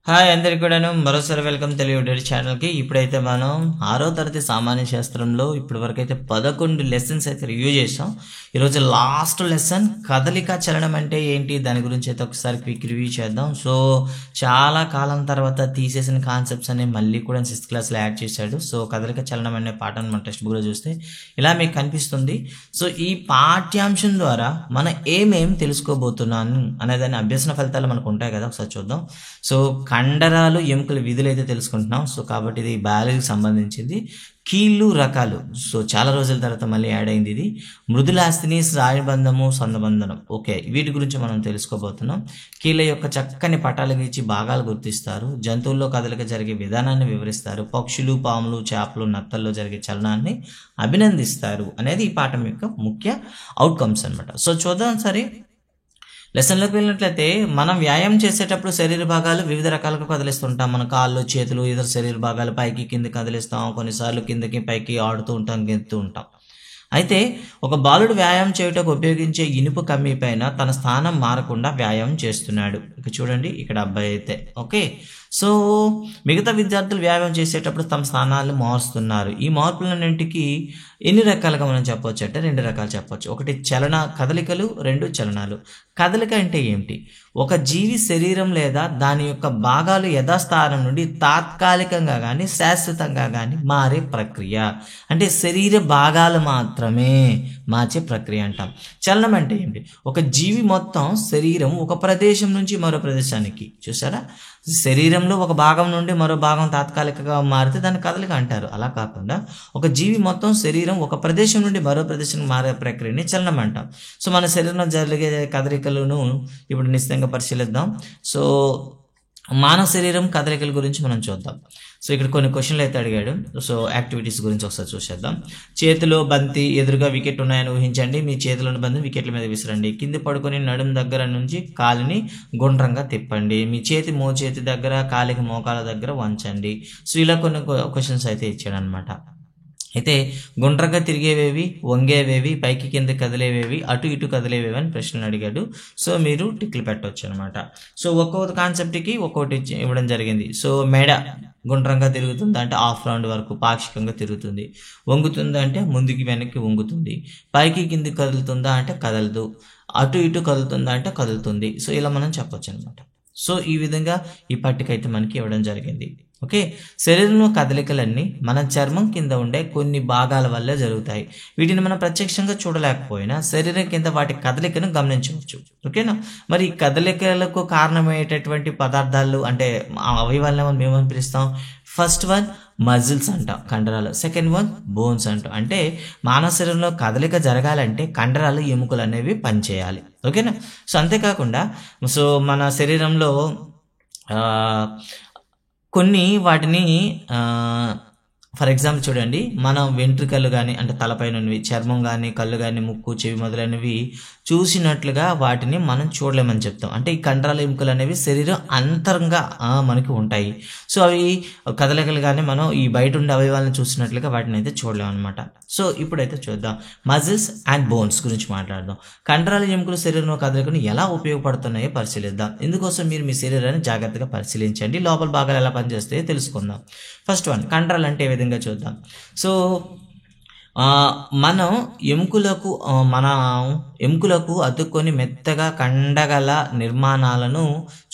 Hi అందరికి కూడాను మరోసారి వెల్కమ్ తెలుగు డైరీ ఛానల్కి. ఇప్పుడైతే మనం 6వ తరగతి సామాన్య శాస్త్రంలో ఇప్పటి వరకు అయితే 11 లెసన్స్ అయితే రివ్యూ చేసాం. ఈరోజు లాస్ట్ లెసన్ కదలిక చలనం అంటే ఏంటి దాని గురించి అయితే ఒకసారి క్విక్ రివ్యూ చేద్దాం. సో చాలా కాలం తర్వాత తీసేసిన కాన్సెప్ట్స్ అనేవి మళ్ళీ కూడా 6th క్లాస్లో యాడ్ చేశాడు. సో కదలిక చలనం అనే పాఠాన్ని మన టెక్స్ట్ బుక్లో చూస్తే ఇలా మీకు కనిపిస్తుంది. సో ఈ పాఠ్యాంశం ద్వారా మనం ఏమేం తెలుసుకోబోతున్నాను అనేదాన్ని అభ్యసన ఫలితాలు మనకు ఉంటాయి కదా, ఒకసారి చూద్దాం. సో కండరాలు ఎముకల విధులు అయితే తెలుసుకుంటున్నాం. సో కాబట్టి ఇది బయాలజీకి సంబంధించింది. కీళ్ళు రకాలు, సో చాలా రోజుల తర్వాత మళ్ళీ యాడ్ అయింది ఇది. మృదులాస్థిని, స్నాయుబంధము, సందబంధనం, ఓకే, వీటి గురించి మనం తెలుసుకోబోతున్నాం. కీళ్ళ యొక్క చక్కని పటాలు గీచి భాగాలు గుర్తిస్తారు. జంతువుల్లో కదలిక జరిగే విధానాన్ని వివరిస్తారు. పక్షులు, పాములు, చేపలు, నత్తల్లో జరిగే చలనాన్ని అభినందిస్తారు అనేది ఈ పాఠం యొక్క ముఖ్య అవుట్కమ్స్ అనమాట. సో చూద్దాం సరే. లెసన్లోకి వెళ్ళినట్లయితే మనం వ్యాయామం చేసేటప్పుడు శరీర భాగాలు వివిధ రకాలుగా కదిలిస్తుంటాం. మన కాళ్ళు, చేతులు, ఇతర శరీర భాగాలు పైకి కిందకి కదిలిస్తాం. కొన్నిసార్లు కిందకి పైకి ఆడుతూ ఉంటాం, గెంతుతూ ఉంటాం. అయితే ఒక బాలుడు వ్యాయామం చేయుటకు ఉపయోగించే ఇనుప కమ్మీ పైన తన స్థానం మారకుండా వ్యాయామం చేస్తున్నాడు. ఇక చూడండి, ఇక్కడ అబ్బాయి అయితే ఓకే. సో మిగతా విద్యార్థులు వ్యాయామం చేసేటప్పుడు తమ స్థానాలు మారుస్తున్నారు. ఈ మార్పులన్నింటికి ఎన్ని రకాలుగా మనం చెప్పవచ్చు అంటే 2 రకాలు చెప్పవచ్చు. ఒకటి కదలికలు, 2 చలనాలు. కదలిక అంటే ఏమిటి? ఒక జీవి శరీరం లేదా దాని యొక్క భాగాలు యథాస్థానం నుండి తాత్కాలికంగా కానీ శాశ్వతంగా కానీ మారే ప్రక్రియ. అంటే శరీర భాగాలు మాత్రమే మార్చే ప్రక్రియ అంటాం. చలనం అంటే ఏంటి? ఒక జీవి మొత్తం శరీరం ఒక ప్రదేశం నుంచి మరో ప్రదేశానికి, చూసారా, శరీరంలో ఒక భాగం నుండి మరో భాగం తాత్కాలికంగా మారితే దాన్ని కదలిక అంటారు. అలా కాకుండా ఒక జీవి మొత్తం శరీరం ఒక ప్రదేశం నుండి మరో ప్రదేశానికి మారే ప్రక్రియని చలనం అంటాం. సో మన శరీరంలో జరిగే కదలికలను ఇప్పుడు నిశ్చితంగా పరిశీలిద్దాం. సో మానవ శరీరం కదలికల గురించి మనం చూద్దాం. సో ఇక్కడ కొన్ని క్వశ్చన్లు అయితే అడిగాడు. సో యాక్టివిటీస్ గురించి ఒకసారి చూసేద్దాం. చేతిలో బంతి, ఎదురుగా వికెట్ ఉన్నాయని ఊహించండి. మీ చేతిలోని బంతి వికెట్ల మీద విసిరండి. కింద పడుకొని నడుము దగ్గర నుంచి కాలిని గుండ్రంగా తిప్పండి. మీ చేతి మోచేతి దగ్గర, కాలికి మోకాల దగ్గర వంచండి. సో ఇలా కొన్ని క్వశ్చన్స్ అయితే ఇచ్చాడు అనమాట. అయితే గుండ్రంగా తిరిగేవేవి, వంగేవేవి, పైకి కింద కదిలేవేవి, అటు ఇటు కదిలేవేవి అని ప్రశ్నలు అడిగాడు. సో మీరు టిక్లు పెట్టవచ్చు అనమాట. సో ఒక్కొక్క కాన్సెప్ట్కి ఒక్కొక్కటి ఇవ్వడం జరిగింది. సో మెడ గుండ్రంగా తిరుగుతుంది అంటే హాఫ్ రౌండ్ వరకు పాక్షికంగా తిరుగుతుంది. వంగుతుందా అంటే ముందుకి వెనక్కి వంగుతుంది. పైకి కిందికి కదులుతుందా అంటే కదలదు. అటు ఇటు కదులుతుందా అంటే కదులుతుంది. సో ఇలా మనం చెప్పొచ్చు అనమాట. సో ఈ విధంగా ఈ పట్టిక అయితే మనకి ఇవ్వడం జరిగింది. ఓకే, శరీరంలో కదలికలన్నీ మన చర్మం కింద ఉండే కొన్ని భాగాల వల్లే జరుగుతాయి. వీటిని మనం ప్రత్యక్షంగా చూడలేకపోయినా శరీరం కింద వాటి కదలికను గమనించవచ్చు. ఓకేనా? మరి ఈ కదలికలకు కారణమయ్యేటటువంటి పదార్థాలు అంటే అవయవాలను మనం ఏమని పిలుస్తాం? ఫస్ట్ వన్ మజిల్స్ అంటాం, కండరాలు. సెకండ్ వన్ బోన్స్ అంటాం. అంటే మానవ శరీరంలో కదలిక జరగాలంటే కండరాలు, ఎముకలు అనేవి పనిచేయాలి. ఓకేనా? సో అంతేకాకుండా సో మన శరీరంలో కొన్ని వాటిని ఫర్ ఎగ్జాంపుల్ చూడండి, మనం వెంట్రుకలు కానీ అంటే తలపైనవి, చర్మం కానీ, కళ్ళు కానీ, ముక్కు, చెవి మొదలైనవి చూసినట్లుగా వాటిని మనం చూడలేమని చెప్తాం. అంటే ఈ కండరాల ఎముకలు అనేవి శరీరం అంతరంగా మనకి ఉంటాయి. సో అవి కదలికలు కానీ మనం ఈ బయట ఉండే అవయవాలను చూసినట్లుగా వాటిని అయితే చూడలేమన్నమాట. సో ఇప్పుడైతే చూద్దాం, మజిల్స్ అండ్ బోన్స్ గురించి మాట్లాడదాం. కండరాల ఎముకలు శరీరంలో కదలికను ఎలా ఉపయోగపడుతున్నాయో పరిశీలిద్దాం. ఇందుకోసం మీరు మీ శరీరాన్ని జాగ్రత్తగా పరిశీలించండి. లోపల భాగాలు ఎలా పనిచేస్తాయో తెలుసుకుందాం. ఫస్ట్ వన్, కండరాలు అంటే ఏ విధంగా చూద్దాం. సో మనం ఎముకలకు అతుక్కొని మెత్తగా కండగల నిర్మాణాలను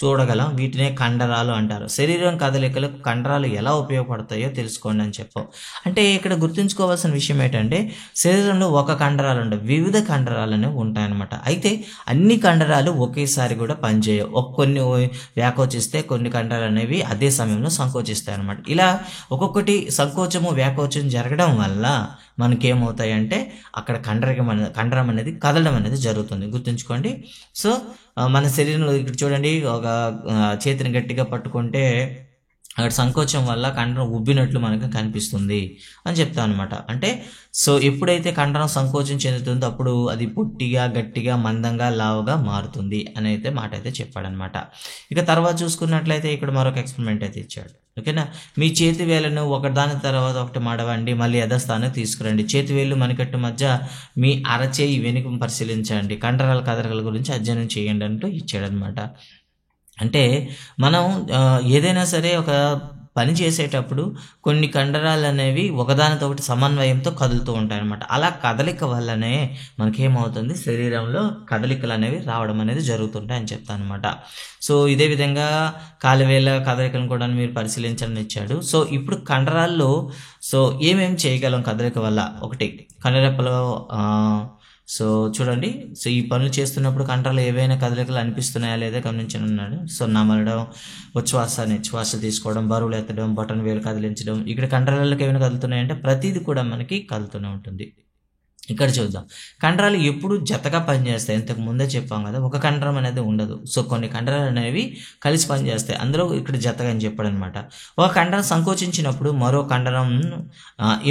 చూడగలం. వీటినే కండరాలు అంటారు. శరీరం కదలికలకు కండరాలు ఎలా ఉపయోగపడతాయో తెలుసుకోండి అని చెప్పాం. అంటే ఇక్కడ గుర్తుంచుకోవాల్సిన విషయం ఏంటంటే శరీరంలో ఒక కండరాలు ఉండవు, వివిధ కండరాలు అనేవి ఉంటాయన్నమాట. అయితే అన్ని కండరాలు ఒకేసారి కూడా పనిచేయవు. కొన్ని వ్యాకోచిస్తే కొన్ని కండరాలు అనేవి అదే సమయంలో సంకోచిస్తాయి అన్నమాట. ఇలా ఒక్కొక్కటి సంకోచము వ్యాకోచం జరగడం వల్ల మనకేమవుతాయంటే అక్కడ కండరం అనేది కదలడం అనేది జరుగుతుంది. గుర్తుంచుకోండి. సో మన శరీరంలో ఇక్కడ చూడండి, ఒక చేతిని గట్టిగా పట్టుకుంటే అక్కడ సంకోచం వల్ల కండరం ఉబ్బినట్లు మనకు కనిపిస్తుంది అని చెప్తాను అనమాట. అంటే సో ఎప్పుడైతే కండరం సంకోచం చెందుతుందో అప్పుడు అది పొట్టిగా, గట్టిగా, మందంగా, లావుగా మారుతుంది అని అయితే మాట అయితే చెప్పాడనమాట. ఇక తర్వాత చూసుకున్నట్లయితే ఇక్కడ మరొక ఎక్స్పెరిమెంట్ అయితే ఇచ్చాడు. ఓకేనా? మీ చేతి వేలను ఒకదాని తర్వాత ఒకటి మడవండి, మళ్ళీ యథాస్థానానికి తీసుకురండి. చేతి వేళ్ళు మణికట్టు మధ్య మీ అరచేయి వెనుక పరిశీలించండి. కండరాల కదలికల గురించి అధ్యయనం చేయండి అంటూ ఇచ్చాడనమాట. అంటే మనం ఏదైనా సరే ఒక పని చేసేటప్పుడు కొన్ని కండరాలు అనేవి ఒకదానితో ఒకటి సమన్వయంతో కదులుతూ ఉంటాయన్నమాట. అలా కదలిక వల్లనే మనకేమవుతుంది, శరీరంలో కదలికలు అనేవి రావడం అనేది జరుగుతుంటాయి అని చెప్తాను అనమాట. సో ఇదే విధంగా కాలివేళ్ళ కదలికలను కూడా మీరు పరిశీలించడం ఇచ్చాడు. సో ఇప్పుడు కండరాల్లో సో ఏమేమి చేయగలం కదలిక వల్ల? ఒకటి, కనురెప్పలో సో చూడండి, సో ఈ పనులు చేస్తున్నప్పుడు కండరాలు ఏవైనా కదలికలు అనిపిస్తున్నాయా లేదా గమనించండి అన్నాడు. సో నమలడం, ఉచ్ఛ్వాస నిశ్వాస తీసుకోవడం, బరువులు ఎత్తడం, బటన్ వేలు కదిలించడం, ఇక్కడ కండరాలకు ఏమైనా కదులుతున్నాయంటే ప్రతిదీ కూడా మనకి కదులుతూనే ఉంటుంది. ఇక్కడ చూద్దాం, కండరాలు ఎప్పుడు జతగా పనిచేస్తాయి. ఇంతకు ముందే చెప్పాం కదా, ఒక కండరం అనేది ఉండదు. సో కొన్ని కండరాలు అనేవి కలిసి పనిచేస్తాయి, అందులో ఇక్కడ జతగా అని చెప్పాడు అనమాట. ఒక కండరం సంకోచించినప్పుడు మరో కండరం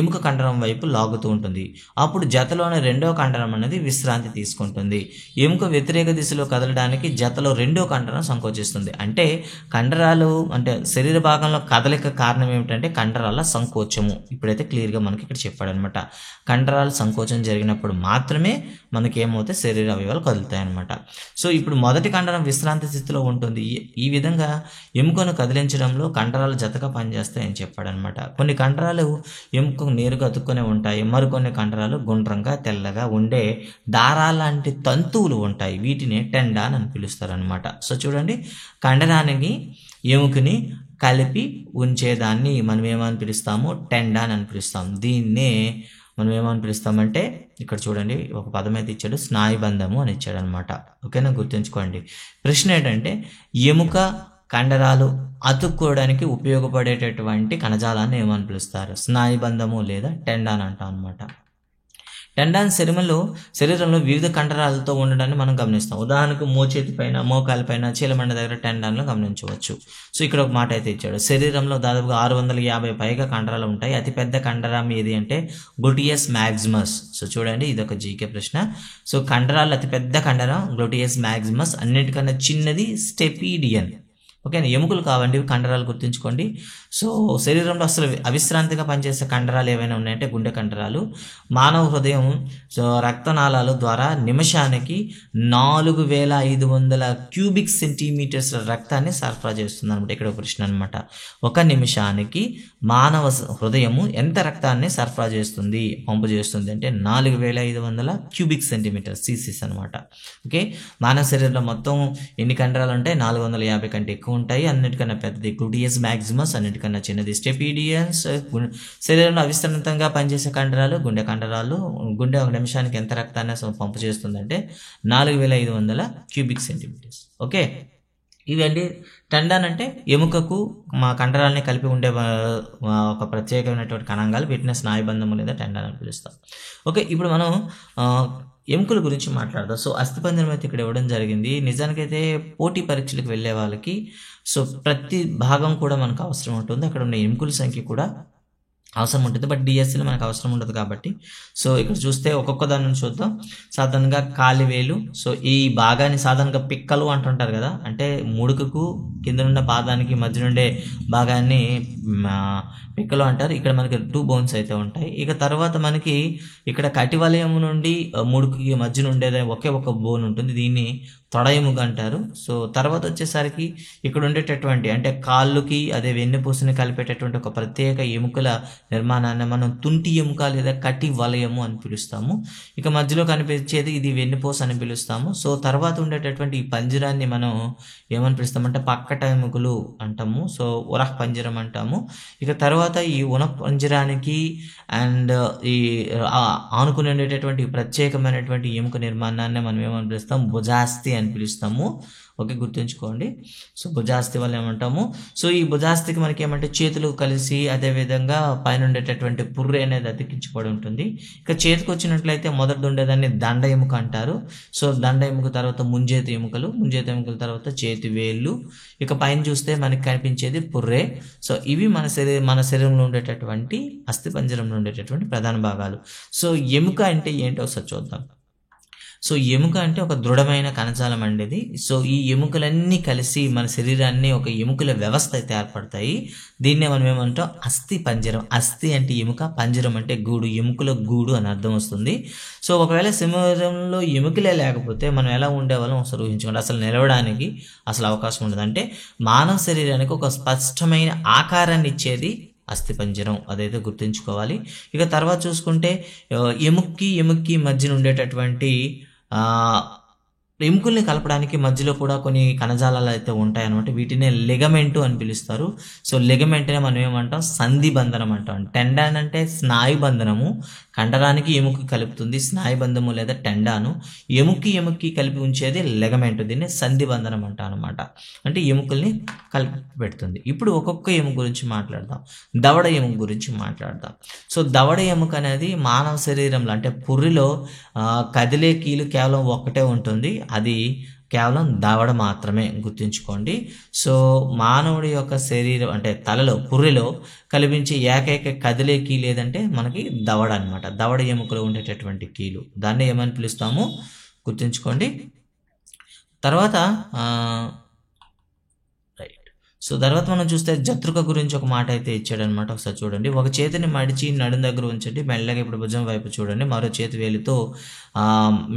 ఎముక కండరం వైపు లాగుతూ ఉంటుంది. అప్పుడు జతలోని రెండో కండరం అనేది విశ్రాంతి తీసుకుంటుంది. ఎముక వ్యతిరేక దిశలో కదలడానికి జతలో రెండో కండరం సంకోచిస్తుంది. అంటే కండరాలు అంటే శరీర భాగంలో కదలిక కారణం ఏమిటంటే కండరాల సంకోచము. ఇప్పుడైతే క్లియర్గా మనకి ఇక్కడ చెప్పాడు అనమాట. కండరాలు సంకోచం జరిగినప్పుడు మాత్రమే మనకి ఏమవుతాయి, శరీర అవయవాలు కదులుతాయి అనమాట. సో ఇప్పుడు మొదటి కండరం విశ్రాంతి స్థితిలో ఉంటుంది. ఈ విధంగా ఎముకను కదిలించడంలో కండరాలు జతగా పనిచేస్తాయి అని చెప్పాడనమాట. కొన్ని కండరాలు ఎముకకు నేరుగా అతుక్కునే ఉంటాయి, మరికొన్ని కండరాలు గుండ్రంగా తెల్లగా ఉండే దారాల లాంటి తంతువులు ఉంటాయి. వీటిని టెండాన్ అని పిలుస్తారు అనమాట. సో చూడండి, కండరానికి ఎముకని కలిపి ఉంచేదాన్ని మనం ఏమని పిలుస్తాము, టెండాన్ అని పిలుస్తాం. దీన్నే మనం ఏమని పిలుస్తామంటే, ఇక్కడ చూడండి ఒక పదం అయితే ఇచ్చాడు, స్నాయుబంధము అని ఇచ్చాడు అనమాట. ఓకేనా, గుర్తుంచుకోండి. ప్రశ్న ఏంటంటే, ఎముక కండరాలు అతుక్కోవడానికి ఉపయోగపడేటటువంటి కణజాలాన్ని ఏమని పిలుస్తారు? స్నాయుబంధము లేదా టెండాన్ అంటాం అనమాట. టెండాన్ శరీరంలో వివిధ కండరాలతో ఉండడాన్ని మనం గమనిస్తాం. ఉదాహరణకు మోచేతి పైన, మోకాల పైన, చీలమండ దగ్గర టెండాన్లు గమనించవచ్చు. సో ఇక్కడ ఒక మాట అయితే ఇచ్చాడు, శరీరంలో దాదాపుగా 650 పైగా కండరాలు ఉంటాయి. అతిపెద్ద కండరం ఏది అంటే గ్లూటియస్ మ్యాగ్జిమస్. సో చూడండి, ఇది ఒక జీకే ప్రశ్న. సో కండరాలు అతిపెద్ద కండరం గ్లూటియస్ మ్యాగ్జిమస్, అన్నిటికన్నా చిన్నది స్టెపీడియన్. ఓకేనా, ఎముకలు కావండి కండరాలు, గుర్తుంచుకోండి. సో శరీరంలో అసలు అవిశ్రాంతిగా పనిచేసే కండరాలు ఏవైనా ఉన్నాయంటే గుండె కండరాలు. మానవ హృదయం సో రక్తనాళాల ద్వారా నిమిషానికి 4500 క్యూబిక్ సెంటీమీటర్స్ రక్తాన్ని సరఫరా చేస్తుంది అనమాట. ఇక్కడ ఒక ప్రశ్న అనమాట, ఒక నిమిషానికి మానవ హృదయము ఎంత రక్తాన్ని సరఫరా చేస్తుంది, పంపు చేస్తుంది అంటే 4500 క్యూబిక్ సెంటీమీటర్ సిసిస్ అనమాట. ఓకే, మానవ శరీరంలో మొత్తం ఎన్ని కండరాలు ఉంటాయి? 450 కంటే ఎక్కువ ఉంటాయి. అన్నిటికన్నా పెద్దది గ్లూటియస్ మ్యాగ్జిమస్, అన్నిటికన్నా చిన్నది స్టెపీడియన్స్. శరీరంలో అవిస్తృతంగా పనిచేసే కండరాలు గుండె కండరాలు. గుండె ఒక నిమిషానికి ఎంత రక్తాన్ని పంపు చేస్తుందంటే 4500 క్యూబిక్ సెంటీమీటర్స్. ఓకే, ఇవండి టెండాన్ అంటే ఎముకకు మా కండరాలని కలిపి ఉండే ఒక ప్రత్యేకమైనటువంటి కణాంగాలు, వీటిని స్నాయుబంధము లేదా టెండాన్ అని పిలుస్తాం. ఓకే, ఇప్పుడు మనం ఎముకల గురించి మాట్లాడదాం. సో అస్థిపంజరం అయితే ఇక్కడ ఇవ్వడం జరిగింది. నిజానికైతే పోటీ పరీక్షలకు వెళ్ళే వాళ్ళకి సో ప్రతి భాగం కూడా మనకు అవసరం ఉంటుంది, అక్కడ ఉన్న ఎముకల సంఖ్య కూడా అవసరం ఉంటుంది. బట్ డిఎస్సిలో మనకు అవసరం ఉండదు కాబట్టి సో ఇక్కడ చూస్తే ఒక్కొక్క దాని నుంచి చూద్దాం. సాధారణంగా కాలివేలు, సో ఈ భాగాన్ని సాధారణంగా పిక్కలు అంటుంటారు కదా, అంటే ముడుకుకు కింద నుండి పాదానికి మధ్య నుండే భాగాన్ని పిక్కలు అంటారు. ఇక్కడ మనకి 2 బోన్స్ అయితే ఉంటాయి. ఇక తర్వాత మనకి ఇక్కడ కటివలయం నుండి ముడుకుకి మధ్యన ఉండేది ఒకే ఒక బోన్ ఉంటుంది, దీన్ని తొడ ఎముక అంటారు. సో తర్వాత వచ్చేసరికి ఇక్కడ ఉండేటటువంటి అంటే కాళ్ళుకి అదే వెన్నుపూసని కలిపేటటువంటి ఒక ప్రత్యేక ఎముకల నిర్మాణాన్ని మనం తుంటి ఎముక లేదా కటి వలయము అని పిలుస్తాము. ఇక మధ్యలో కనిపించేది ఇది వెన్నుపూస అని పిలుస్తాము. సో తర్వాత ఉండేటటువంటి ఈ పంజరాన్ని మనం ఏమని పిలుస్తామంటే పక్కట ఎముకలు అంటాము. సో ఉరహ్ పంజరం అంటాము. ఇక తర్వాత ఈ ఉనః పంజరానికి అండ్ ఈ ఆనుకుని ఉండేటటువంటి ప్రత్యేకమైనటువంటి ఎముక నిర్మాణాన్ని మనం ఏమని పిలుస్తాం, భుజాస్థి అని పిలుస్తాము. ఓకే, గుర్తుంచుకోండి. సో భుజాస్థి వల్ల ఏమంటాము, సో ఈ భుజాస్థికి మనకి ఏమంటే చేతులు కలిసి అదేవిధంగా పైన ఉండేటటువంటి పుర్రె అనేది అతికించబడి ఉంటుంది. ఇక చేతికి వచ్చినట్లయితే మొదటి ఉండేదాన్ని దండ ఎముక అంటారు. సో దండ ఎముక తర్వాత ముంజేతి ఎముకలు, ముంజేతి ఎముకల తర్వాత చేతి వేళ్ళు, ఇక పైన చూస్తే మనకి కనిపించేది పుర్రె. సో ఇవి మన శరీరంలో ఉండేటటువంటి అస్థిపంజరంలో ఉండేటటువంటి ప్రధాన భాగాలు. సో ఎముక అంటే ఏంటో ఒకసారి చూద్దాం. సో ఎముక అంటే ఒక దృఢమైన కణజాలం అండి ఇది. సో ఈ ఎముకలన్నీ కలిసి మన శరీరాన్ని ఒక ఎముకల వ్యవస్థ అయితే ఏర్పడతాయి. దీన్నే మనం ఏమంటాం అస్థి పంజరం. అస్థి అంటే ఎముక, పంజరం అంటే గూడు, ఎముకల గూడు అని అర్థం వస్తుంది. సో ఒకవేళ శరీరంలో ఎముకలే లేకపోతే మనం ఎలా ఉండేవాళ్ళం ఒకసారి ఊహించుకోండి. అసలు నిలవడానికి అసలు అవకాశం ఉండదు. అంటే మానవ శరీరానికి ఒక స్పష్టమైన ఆకారాన్ని ఇచ్చేది అస్థిపంజరం, అదైతే గుర్తుంచుకోవాలి. ఇక తర్వాత చూసుకుంటే ఎముక్కి మధ్యన ఉండేటటువంటి ఎముకల్ని కలపడానికి మధ్యలో కూడా కొన్ని కణజాలాలు అయితే ఉంటాయన్నమాట. వీటినే లిగమెంటు అని పిలుస్తారు. సో లిగమెంట్నే మనం ఏమంటాం సంధి బంధనం అంటాం. టెండాన్ అంటే స్నాయు బంధనము, కండరానికి ఎముక కలుపుతుంది స్నాయు బంధము లేదా టెండాను. ఎముక్కి కలిపి ఉంచేది లిగమెంట్, దీన్ని సంధి బంధనం అంటాం అనమాట. అంటే ఎముకల్ని కలిపి పెడుతుంది. ఇప్పుడు ఒక్కొక్క ఎముక గురించి మాట్లాడదాం. దవడ ఎముక గురించి మాట్లాడదాం. సో దవడ ఎముక అనేది మానవ శరీరంలో అంటే పుర్రిలో కదిలే కీలు కేవలం ఒక్కటే ఉంటుంది, అది కేవలం దవడ మాత్రమే, గుర్తుంచుకోండి. సో మానవుడి యొక్క శరీరం అంటే తలలో పుర్రెలో కనిపించే ఏకైక కదిలే కీలు ఏదంటే మనకి దవడ అనమాట. దవడ ఎముకలో ఉండేటటువంటి కీలు, దాన్ని ఏమని పిలుస్తాము గుర్తుంచుకోండి. తర్వాత సో తర్వాత మనం చూస్తే జత్రుక గురించి ఒక మాట అయితే ఇచ్చాడనమాట. ఒకసారి చూడండి. ఒక చేతిని మడిచి నడుం దగ్గర ఉంచండి, మెల్లగా ఇప్పుడు భుజం వైపు చూడండి, మరో చేతి వేలితో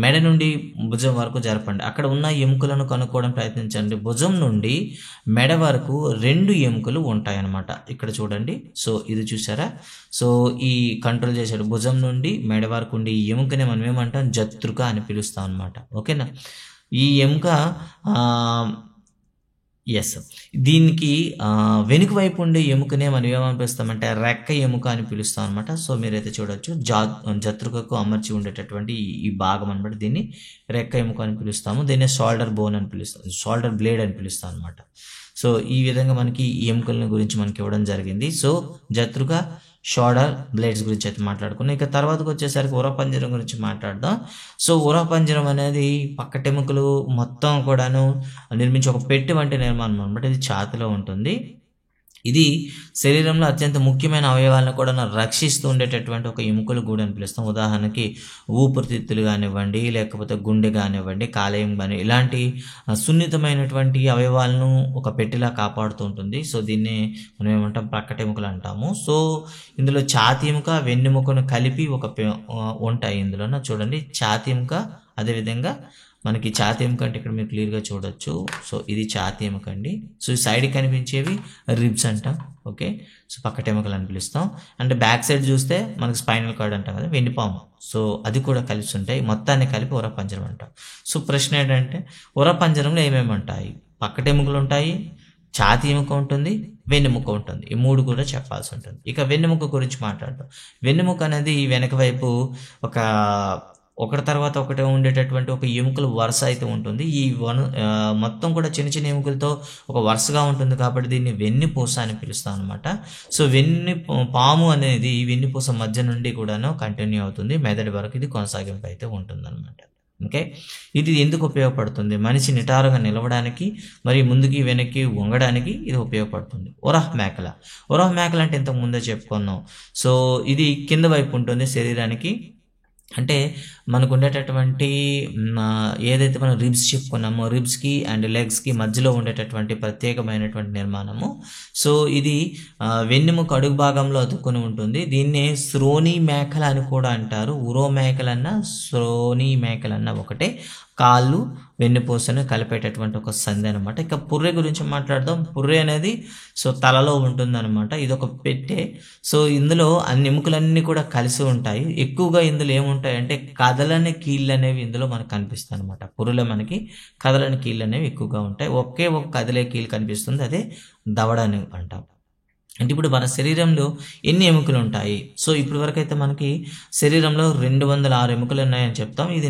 మెడ నుండి భుజం వరకు జరపండి. అక్కడ ఉన్న ఎముకలను కనుక్కోవడం ప్రయత్నించండి. భుజం నుండి మెడ వరకు 2 ఎముకలు ఉంటాయన్నమాట. ఇక్కడ చూడండి. సో ఇది చూసారా. సో ఈ కంట్రోల్ చేశాడు. భుజం నుండి మెడ వరకు ఉండి ఈ ఎముకనే మనం ఏమంటాం జత్రుక అని పిలుస్తాం అనమాట. ఓకేనా. ఈ ఎముక ఎస్, దీనికి వెనుక వైపు ఉండే ఎముకనే మనం ఏమని పిలుస్తామంటే రెక్క ఎముక అని పిలుస్తాం అనమాట. సో మీరైతే చూడొచ్చు జత్రుకకు అమర్చి ఉండేటటువంటి ఈ భాగం అనమాట, దీన్ని రెక్క ఎముక అని పిలుస్తాము. దీన్ని షోల్డర్ బోన్ అని పిలుస్తాం, షోల్డర్ బ్లేడ్ అని పిలుస్తాం అనమాట. సో ఈ విధంగా మనకి ఈ ఎముకల గురించి మనకి ఇవ్వడం జరిగింది. సో జత్రుక, షోల్డర్ బ్లేడ్స్ గురించి అయితే మాట్లాడుకున్నాం. ఇక తర్వాతకు వచ్చేసరికి ఉరపంజరం గురించి మాట్లాడదాం. సో ఉరపంజరం అనేది పక్కటెముకలు మొత్తం కూడాను నిర్మించి ఒక పెట్టె వంటి నిర్మాణం అనమాట. ఇది ఛాతిలో ఉంటుంది. ఇది శరీరంలో అత్యంత ముఖ్యమైన అవయవాలను కూడా రక్షిస్తూ ఉండేటటువంటి ఒక ఎముకల గూడు అని పిలుస్తాం. ఉదాహరణకి ఊపిరితిత్తులు కానివ్వండి, లేకపోతే గుండె కానివ్వండి, కాలేయం కానీ ఇలాంటి సున్నితమైనటువంటి అవయవాలను ఒక పెట్టెలా కాపాడుతూ ఉంటుంది. సో దీన్ని మనం ఏమంటాం ప్రక్కటెముకలు అంటాము. సో ఇందులో ఛాతీ ఎముక, వెన్నెముకను కలిపి ఒక ఉంటాయి. ఇందులో చూడండి ఛాతీ ఎముక, అదేవిధంగా మనకి ఛాతీ ఎముక అంటే ఇక్కడ మీరు క్లియర్గా చూడొచ్చు. సో ఇది ఛాతీ ఎముక అండి. సో ఈ సైడ్ కనిపించేవి రిబ్స్ అంటాం. ఓకే. సో పక్కటెముకలు అని పిలుస్తాం. అంటే బ్యాక్ సైడ్ చూస్తే మనకి స్పైనల్ కార్డ్ అంటాం కదా, వెన్నుపాము. సో అది కూడా కలిసి ఉంటాయి. మొత్తాన్ని కలిపి ఉరపంజరం అంటాం. సో ప్రశ్న ఏంటంటే ఉరపంజరంలో ఏమేమి ఉంటాయి? పక్కటెముకలు ఉంటాయి, ఛాతీ ఎముక ఉంటుంది, వెన్నెముక ఉంటుంది. ఈ 3 కూడా చెప్పాల్సి ఉంటుంది. ఇక వెన్నెముక గురించి మాట్లాడతాం. వెన్నెముక అనేది వెనక వైపు ఒకటి తర్వాత ఒకటి ఉండేటటువంటి ఒక ఎముకల వరుస అయితే ఉంటుంది. ఈ మొత్తం కూడా చిన్న చిన్న ఎముకలతో ఒక వరుసగా ఉంటుంది కాబట్టి దీన్ని వెన్నుపూస అని పిలుస్తాం అనమాట. సో పాము అనేది వెన్నుపూస మధ్య నుండి కూడాను కంటిన్యూ అవుతుంది, మెదడు వరకు ఇది కొనసాగింపు అయితే ఉంటుంది అనమాట. ఓకే. ఇది ఎందుకు ఉపయోగపడుతుంది? మనిషి నిటారుగా నిలవడానికి మరియు ముందుకి వెనక్కి వంగడానికి ఇది ఉపయోగపడుతుంది. ఒరహ్ మేకల అంటే ఇంతకు ముందే చెప్పుకున్నాం. సో ఇది కింద వైపు ఉంటుంది శరీరానికి. అంటే మనకు ఉండేటటువంటి ఏదైతే మనం రిబ్స్ చెప్పుకున్నామో, రిబ్స్కి అండ్ లెగ్స్కి మధ్యలో ఉండేటటువంటి ప్రత్యేకమైనటువంటి నిర్మాణము. సో ఇది వెన్నెముక అడుగు భాగంలో అతుక్కొని ఉంటుంది. దీన్నే శ్రోణి మేకల అని కూడా అంటారు. ఉరో మేకలన్నా శ్రోణి మేకలన్నా ఒకటే. కాళ్ళు వెన్నుపూసను కలిపేటటువంటి ఒక సంధి అనమాట. ఇక పుర్రె గురించి మాట్లాడదాం. పుర్రె అనేది సో తలలో ఉంటుందన్నమాట. ఇది ఒక పెట్టె. సో ఇందులో అన్ని ఎముకలన్నీ కూడా కలిసి ఉంటాయి. ఎక్కువగా ఇందులో ఏముంటాయి అంటే కదలని కీళ్ళు అనేవి ఇందులో మనకు కనిపిస్తాయి అనమాట. పుర్రెలో మనకి కదలని కీళ్ళు అనేవి ఎక్కువగా ఉంటాయి. ఒకే ఒక కదిలే కీళ్ళు కనిపిస్తుంది, అదే దవడ అని అంటాం. అంటే ఇప్పుడు మన శరీరంలో ఎన్ని ఎముకలు ఉంటాయి? సో ఇప్పటి వరకు అయితే మనకి శరీరంలో 206 ఎముకలు ఉన్నాయని చెప్తాం. ఇది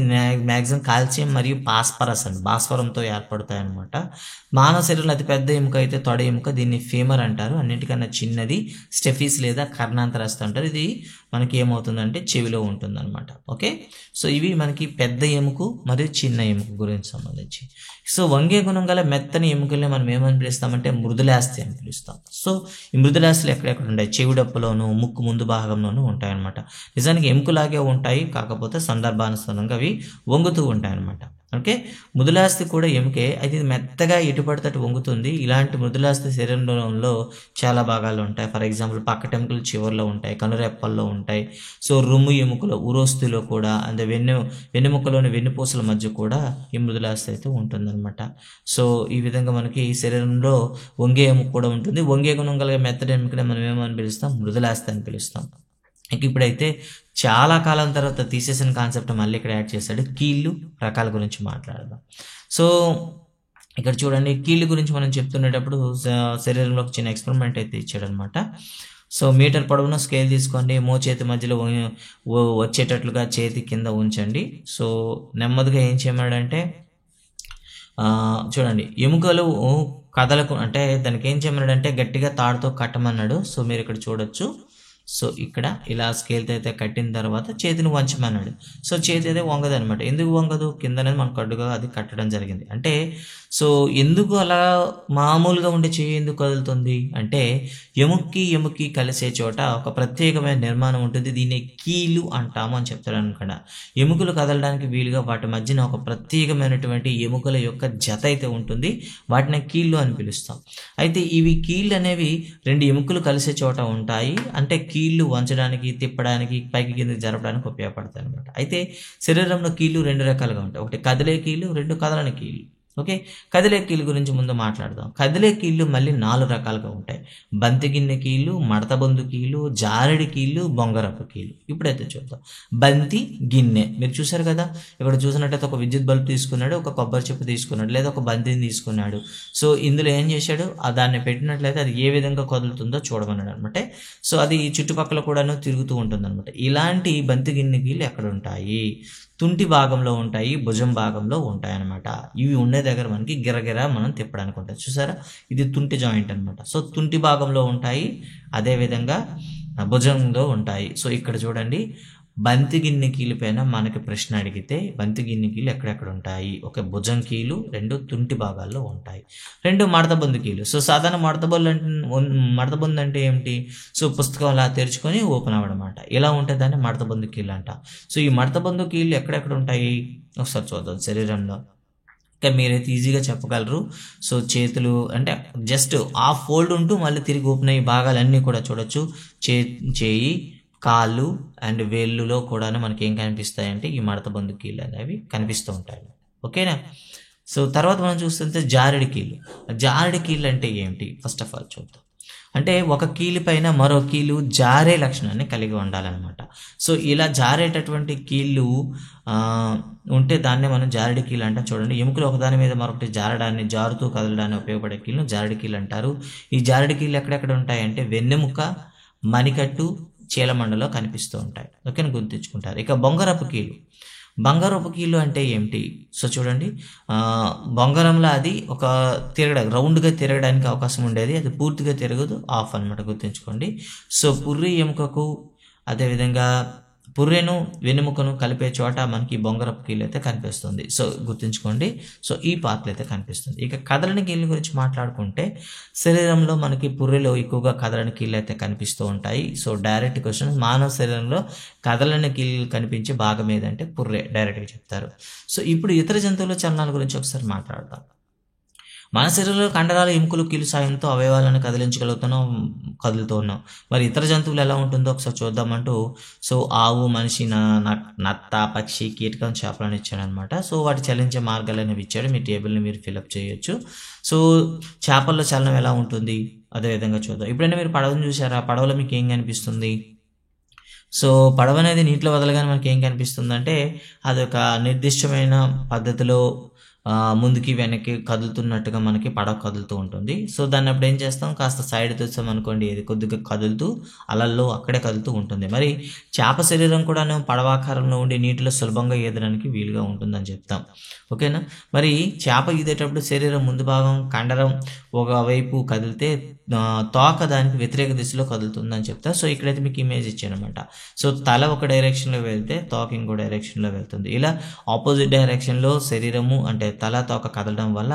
మ్యాక్సిమం కాల్షియం మరియు భాస్వరంతో ఏర్పడతాయి అనమాట. మానవ శరీరంలో అతి పెద్ద ఎముక అయితే తొడ ఎముక, దీన్ని ఫీమర్ అంటారు. అన్నిటికన్నా చిన్నది స్టెఫీస్ లేదా కర్ణాంతరస్థ అంటారు. ఇది మనకి ఏమవుతుందంటే చెవిలో ఉంటుంది అనమాట. ఓకే. సో ఇవి మనకి పెద్ద ఎముక మరియు చిన్న ఎముక గురించి సంబంధించి. సో వంగే గుణం గల మెత్తని ఎముకల్ని మనం ఏమని పిలుస్తామంటే మృదులాస్థి అని పిలుస్తాం. సో ఈ మృదులాస్థులు ఎక్కడెక్కడ ఉంటాయి, చెవిడప్పులోను, ముక్కు ముందు భాగంలోనూ ఉంటాయన్నమాట. నిజానికి ఎముకలాగే ఉంటాయి, కాకపోతే సందర్భానుసారంగా అవి వంగుతూ ఉంటాయన్నమాట. ఓకే, మృదులాస్థి కూడా ఎముకే, అయితే ఇది మెత్తగా ఎటు పడితే అటు వంగుతుంది. ఇలాంటి మృదులాస్థి శరీరంలో చాలా భాగాలు ఉంటాయి. ఫర్ ఎగ్జాంపుల్ పక్కటెముకలు చివరిలో ఉంటాయి, కనురెప్పల్లో ఉంటాయి. సో రొమ్ము ఎముకలో, ఉరోస్థిలో కూడా, అంటే వెన్నెముకలోని వెన్నుపూసల మధ్య కూడా ఈ మృదులాస్థి అయితే ఉంటుందన్నమాట. సో ఈ విధంగా మనకి శరీరంలో వంగే ఎముక కూడా ఉంటుంది. వంగే గుణం కలిగే మెత్తటి ఎముకనే మనం ఏమని పిలుస్తాం, మృదులాస్థి అని పిలుస్తాం. ఇప్పుడైతే చాలా కాలం తర్వాత తీసేసిన కాన్సెప్ట్ మళ్ళీ ఇక్కడ యాడ్ చేశాడు. కీళ్ళు రకాల గురించి మాట్లాడదాం. సో ఇక్కడ చూడండి, కీళ్ళు గురించి మనం చెప్తున్నప్పుడు శరీరంలో ఒక చిన్న ఎక్స్పెరిమెంట్ అయితే ఇచ్చాడు అనమాట. సో మీటర్ పొడవున స్కేల్ తీసుకోండి, మోచేతి మధ్యలో వచ్చేటట్లుగా చేతి కింద ఉంచండి. సో నెమ్మదిగా ఏం చేయమన్నాడంటే, చూడండి ఎముకలు కదలకు, అంటే దానికి ఏం చేయమన్నాడంటే గట్టిగా తాడుతో కట్టమన్నాడు. సో మీరు ఇక్కడ చూడొచ్చు. సో ఇక్కడ ఇలా స్కేల్తో అయితే కట్టిన తర్వాత చేతిని వంచమన్నాడు. సో చేతి అయితే వంగదు అనమాట. ఎందుకు వంగదు, కింద అనేది మనకు అడ్డుగా అది కట్టడం జరిగింది. అంటే సో ఎందుకు అలా మామూలుగా ఉండే చేయి ఎందుకు కదులుతుంది అంటే, ఎముక్కి కలిసే చోట ఒక ప్రత్యేకమైన నిర్మాణం ఉంటుంది, దీన్ని కీలు అంటాము అని చెప్తాడు అనమాట. ఎముకలు కదలడానికి వీలుగా వాటి మధ్యన ఒక ప్రత్యేకమైనటువంటి ఎముకల యొక్క జత అయితే ఉంటుంది, వాటిని కీళ్ళు అని పిలుస్తాం. అయితే ఇవి కీళ్ళు అనేవి రెండు ఎముకలు కలిసే చోట ఉంటాయి. అంటే కీళ్ళు వంచడానికి, తిప్పడానికి, పైకి కిందకి జరపడానికి ఉపయోగపడతాయి అనమాట. అయితే శరీరంలో కీళ్ళు రెండు రకాలుగా ఉంటాయి, ఒకటి కదిలే కీళ్ళు, రెండు కదలని కీళ్ళు. ఓకే, కదిలే కీళ్ళు గురించి ముందు మాట్లాడదాం. కదిలే కీళ్ళు మళ్ళీ 4 రకాలుగా ఉంటాయి: బంతి గిన్నె కీళ్ళు, మడతబొందు కీళ్ళు, జారెడి కీళ్ళు, బొంగరపు కీళ్ళు. ఇప్పుడైతే చూద్దాం. బంతి గిన్నె మీరు చూసారు కదా, ఇక్కడ చూసినట్టయితే ఒక విద్యుత్ బల్బ్ తీసుకున్నాడు, ఒక కొబ్బరి చెప్పు తీసుకున్నాడు, లేదా ఒక బంతిని తీసుకున్నాడు. సో ఇందులో ఏం చేశాడు, దాన్ని పెట్టినట్లయితే అది ఏ విధంగా కదులుతుందో చూడమన్నాడు అనమాట. సో అది చుట్టుపక్కల కూడాను తిరుగుతూ ఉంటుంది అనమాట. ఇలాంటి బంతి గిన్నె కీళ్ళు ఎక్కడ ఉంటాయి, తుంటి భాగంలో ఉంటాయి, భుజం భాగంలో ఉంటాయి అనమాట. ఇవి ఉండే దగ్గర మనకి గిరగిర మనం తిప్పడానికి ఉంటుంది. చూసారా, ఇది తుంటి జాయింట్ అనమాట. సో తుంటి భాగంలో ఉంటాయి, అదేవిధంగా భుజంలో ఉంటాయి. సో ఇక్కడ చూడండి, బంతి గిన్నె కీలు పైన మనకి ప్రశ్న అడిగితే బంతి గిన్నె కీలు ఎక్కడెక్కడ ఉంటాయి, ఒక భుజం కీలు, రెండు తుంటి భాగాల్లో ఉంటాయి, రెండు మడతబొందు కీలు. సో సాధారణ మడతబొందు అంటే ఏమిటి, సో పుస్తకం అలా తెరుచుకొని ఓపెన్ అవ్వడం అనమాట. ఇలా ఉంటే దాన్ని మడతబొందు కీళ్ళు అంట. సో ఈ మడతబొందు కీళ్ళు ఎక్కడెక్కడ ఉంటాయి ఒకసారి చూద్దాం శరీరంలో. ఇంకా మీరైతే ఈజీగా చెప్పగలరు. సో చేతులు అంటే జస్ట్ హాఫ్ ఫోల్డ్ ఉంటూ మళ్ళీ తిరిగి ఓపెన్ అయ్యి భాగాలన్నీ కూడా చూడొచ్చు. చేయి, కాళ్ళు అండ్ వేళ్ళులో కూడా మనకి ఏం కనిపిస్తాయంటే ఈ మడతబొందు కీళ్ళు అనేవి కనిపిస్తూ ఉంటాయి. ఓకేనా. సో తర్వాత మనం చూస్తుంటే జారెడి కీళ్ళు. జారెడి కీళ్ళు అంటే ఏమిటి, ఫస్ట్ ఆఫ్ ఆల్ చూద్దాం. అంటే ఒక కీలు పైన మరో కీలు జారే లక్షణాన్ని కలిగి ఉండాలన్నమాట. సో ఇలా జారేటటువంటి కీళ్ళు ఉంటే దాన్నే మనం జారెడి కీళ్ళు అంటాం. చూడండి, ఎముకలు ఒకదాని మీద మరొకటి జారడాన్ని, జారుతూ కదలడానికి ఉపయోగపడే కీళ్ళను జారెడి కీళ్ళు అంటారు. ఈ జారెడి కీళ్ళు ఎక్కడెక్కడ ఉంటాయంటే వెన్నెముక, మణికట్టు, చీలమండలో కనిపిస్తూ ఉంటాయి. ఓకేనా, గుర్తుంచుకుంటారు. ఇక బొంగరపు కీళ్ళు. బంగారపు కీళ్ళు అంటే ఏమిటి, సో చూడండి, బొంగరంలో అది ఒక రౌండ్గా తిరగడానికి అవకాశం ఉండేది, అది పూర్తిగా తిరగదు, ఆఫ్ అనమాట, గుర్తుంచుకోండి. సో పుర్రి ఎముకకు, అదేవిధంగా పుర్రెను వెన్నెముకను కలిపే చోట మనకి బొంగరపు కీళ్ళు అయితే కనిపిస్తుంది. సో గుర్తుంచుకోండి. సో ఈ పార్ట్లు అయితే కనిపిస్తుంది. ఇక కదలని కీళ్ళ గురించి మాట్లాడుకుంటే శరీరంలో మనకి పుర్రెలో ఎక్కువగా కదలని కీళ్ళు అయితే కనిపిస్తూ ఉంటాయి. సో డైరెక్ట్ క్వశ్చన్, మానవ శరీరంలో కదలని కీళ్ళు కనిపించే భాగం ఏదంటే పుర్రె, డైరెక్ట్గా చెప్తారు. సో ఇప్పుడు ఇతర జంతువుల చలనాల గురించి ఒకసారి మాట్లాడదాం. మన శరీరంలో కండరాలు, ఎముకలు, కీలు సాయంతో అవయవాలను కదులుతూ ఉన్నాం. మరి ఇతర జంతువులు ఎలా ఉంటుందో ఒకసారి చూద్దామంటూ, సో ఆవు, మనిషి, నత్త, పక్షి, కీటకం, చేపలను ఇచ్చాడనమాట. సో వాటి చలించే మార్గాలు అనేవి ఇచ్చాడు. మీ టేబుల్ని మీరు ఫిలప్ చేయొచ్చు. సో చేపల్లో చలనం ఎలా ఉంటుంది అదేవిధంగా చూద్దాం. ఇప్పుడైనా మీరు పడవను చూసారా, పడవలో మీకు ఏం కనిపిస్తుంది, సో పడవ అనేది నీటిలో వదలగానే మనకి ఏం కనిపిస్తుంది అంటే అదొక నిర్దిష్టమైన పద్ధతిలో ముందుకి వెనక్కి కదులుతున్నట్టుగా మనకి పడవ కదులుతూ ఉంటుంది. సో దాన్ని అప్పుడు ఏం చేస్తాం, కాస్త సైడ్ తెచ్చాం అనుకోండి, ఇది కొద్దిగా కదులుతూ అలల్లో అక్కడే కదులుతూ ఉంటుంది. మరి చేప శరీరం కూడా పడవాకారంలో ఉండి నీటిలో సులభంగా ఈదడానికి వీలుగా ఉంటుందని చెప్తాం. ఓకేనా. మరి చేప ఈదేటప్పుడు శరీరం ముందు భాగం కండరం ఒకవైపు కదిలితే తోక దానికి వ్యతిరేక దిశలో కదులుతుందని చెప్తా. సో ఇక్కడైతే మీకు ఇమేజ్ ఇచ్చానమాట. సో తల ఒక డైరెక్షన్లో వెళ్తే తోక ఇంకో డైరెక్షన్లో వెళ్తుంది. ఇలా ఆపోజిట్ డైరెక్షన్లో శరీరము అంటే తల తోక కదలడం వల్ల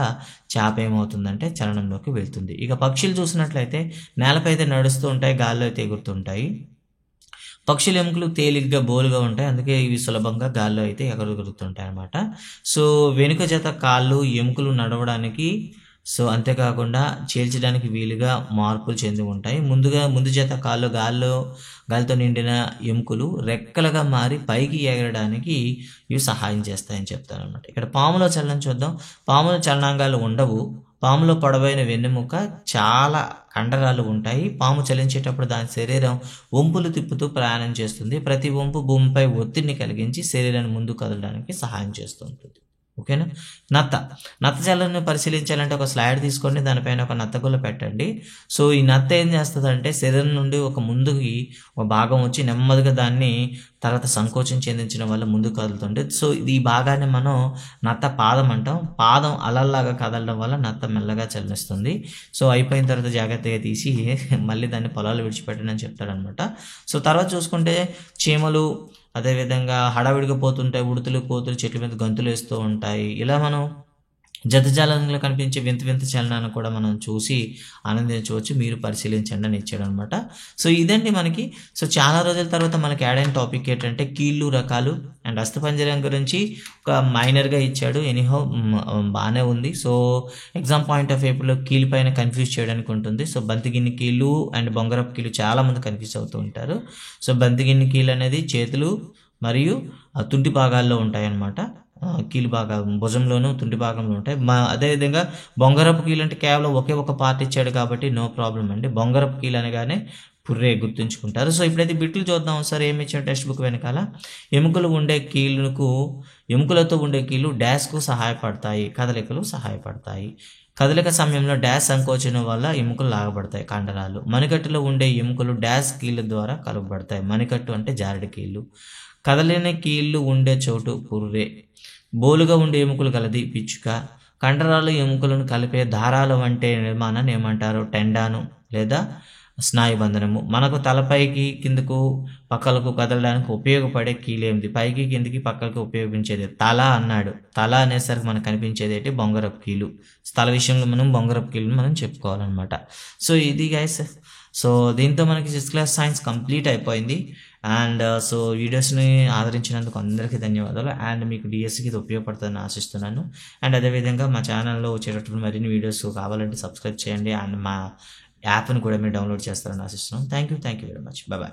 చేప ఏమవుతుందంటే చలనంలోకి వెళ్తుంది. ఇక పక్షులు చూసినట్లయితే నేలపై అయితే నడుస్తూ ఉంటాయి, గాల్లో అయితే ఎగురుతుంటాయి. పక్షుల ఎముకలు తేలిగ్గా బోలుగా ఉంటాయి, అందుకే ఇవి సులభంగా గాల్లో అయితే ఎగరగలుగుతుంటాయి అన్నమాట. సో వెనుక జత కాళ్ళు ఎముకలు నడవడానికి అంతేకాకుండా చేల్చడానికి వీలుగా మార్పులు చెంది ఉంటాయి. ముందు జత కాళ్ళు గాలితో నిండిన ఎముకలు రెక్కలుగా మారి పైకి ఎగరడానికి ఇవి సహాయం చేస్తాయని చెప్తారనమాట. ఇక్కడ పాములో చలనం చూద్దాం. పాములో చలనాంగాలు ఉండవు. పాములో పొడవైన వెన్నెముక, చాలా కండరాలు ఉంటాయి. పాము చలించేటప్పుడు దాని శరీరం వంపులు తిప్పుతూ ప్రయాణం చేస్తుంది. ప్రతి వంపు భూమిపై ఒత్తిడిని కలిగించి శరీరాన్ని ముందు కదలడానికి సహాయం చేస్తూ ఉంటుంది. ఓకేనా. నత్త చలనను పరిశీలించాలంటే ఒక స్లైడ్ తీసుకోండి, దానిపైన ఒక నత్తగుల్ల పెట్టండి. సో ఈ నత్త ఏం చేస్తుందంటే శరీరం నుండి ఒక ముందుకి ఒక భాగం వచ్చి నెమ్మదిగా దాన్ని తర్వాత సంకోచం చెందించడం వల్ల ముందుకు కదులుతుంది. సో ఈ భాగాన్ని మనం నత్త పాదం అంటాం. పాదం అలల్లాగా కదలడం వల్ల నత్త మెల్లగా చలనిస్తుంది. సో అయిపోయిన తర్వాత జాగ్రత్తగా తీసి మళ్ళీ దాన్ని పొలాలు విడిచిపెట్టండి అని చెప్తాడనమాట. సో తర్వాత చూసుకుంటే చీమలు అదేవిధంగా హడావిడిగా పోతుంటాయి, ఉడుతలు కోతులు చెట్ల మీద గంతులు వేస్తూ ఉంటాయి. ఇలా మనం జతజాలంలో కనిపించే వింత వింత చలనాన్ని కూడా మనం చూసి ఆనందించవచ్చు. మీరు పరిశీలించండి అని ఇచ్చాడు అనమాట. సో ఇదండి మనకి. సో చాలా రోజుల తర్వాత మనకి యాడ్ అయిన టాపిక్ ఏంటంటే కీళ్ళు రకాలు అండ్ అస్థిపంజరం గురించి ఒక మైనర్గా ఇచ్చాడు. ఎనీహౌ బాగానే ఉంది. సో ఎగ్జామ్ పాయింట్ ఆఫ్ వ్యూలో కీలు పైన కన్ఫ్యూజ్ చేయడానికి ఉంటుంది. సో బంతిగిన్ని కీళ్ళు అండ్ బొంగరపు కీళ్ళు చాలామంది కన్ఫ్యూజ్ అవుతూ ఉంటారు. సో బంతిగిన్ని కీళ్ళు అనేది చేతులు మరియు తుంటి భాగాల్లో ఉంటాయన్నమాట. కీలు భాగం భుజంలోనూ తుంటి భాగంలో ఉంటాయి. అదేవిధంగా బొంగరపు కీలు అంటే కేవలం ఒకే ఒక పార్ట్ ఇచ్చాడు కాబట్టి నో ప్రాబ్లం అండి. బొంగరపు కీలు అనగానే పుర్రే గుర్తుంచుకుంటారు. సో ఇప్పుడైతే బిట్లు చూద్దాం ఒకసారి. ఏమి ఇచ్చాడు టెక్స్ట్ బుక్ వెనకాల. ఎముకలతో ఉండే కీళ్ళు డాష్కు సహాయపడతాయి, కదలికలు సహాయపడతాయి. కదలిక సమయంలో డాష్ సంకోచనం వల్ల ఎముకలు లాగబడతాయి, కండరాలు. మణికట్టులో ఉండే ఎముకలు డాష్ కీళ్ళ ద్వారా కలుపబడతాయి. మణికట్టు అంటే జారడి కీళ్ళు. కదలిన కీళ్ళు ఉండే చోటు పుర్రే. బోలుగా ఉండే ఎముకలు కలది పిచ్చుక. కండరాలు ఎముకలను కలిపే దారాల వంటి నిర్మాణాన్ని ఏమంటారు? టెండాను లేదా స్నాయుబంధనము. మనకు తలపైకి కిందకు పక్కలకు కదలడానికి ఉపయోగపడే కీలేమిది? పైకి కిందికి పక్కలకు ఉపయోగించేది తల అన్నాడు. తల అనేసరికి మనకు కనిపించేది ఏంటి? బొంగరపు కీలు. తల విషయంలో మనం బొంగరపు కీలు మనం చెప్పుకోవాలన్నమాట. సో ఇది గైస్. సో దీంతో మనకి 6th క్లాస్ సైన్స్ కంప్లీట్ అయిపోయింది. అండ్ సో వీడియోస్ని ఆదరించినందుకు అందరికీ ధన్యవాదాలు. అండ్ మీకు డిఎస్సికి ఇది ఉపయోగపడుతుందని ఆశిస్తున్నాను. అండ్ అదేవిధంగా మా ఛానల్లో వచ్చేటటువంటి మరిన్ని వీడియోస్ కావాలంటే సబ్స్క్రైబ్ చేయండి. అండ్ మా యాప్ని కూడా మీరు డౌన్లోడ్ చేస్తారని ఆశిస్తున్నాను. Thank you very much. Bye.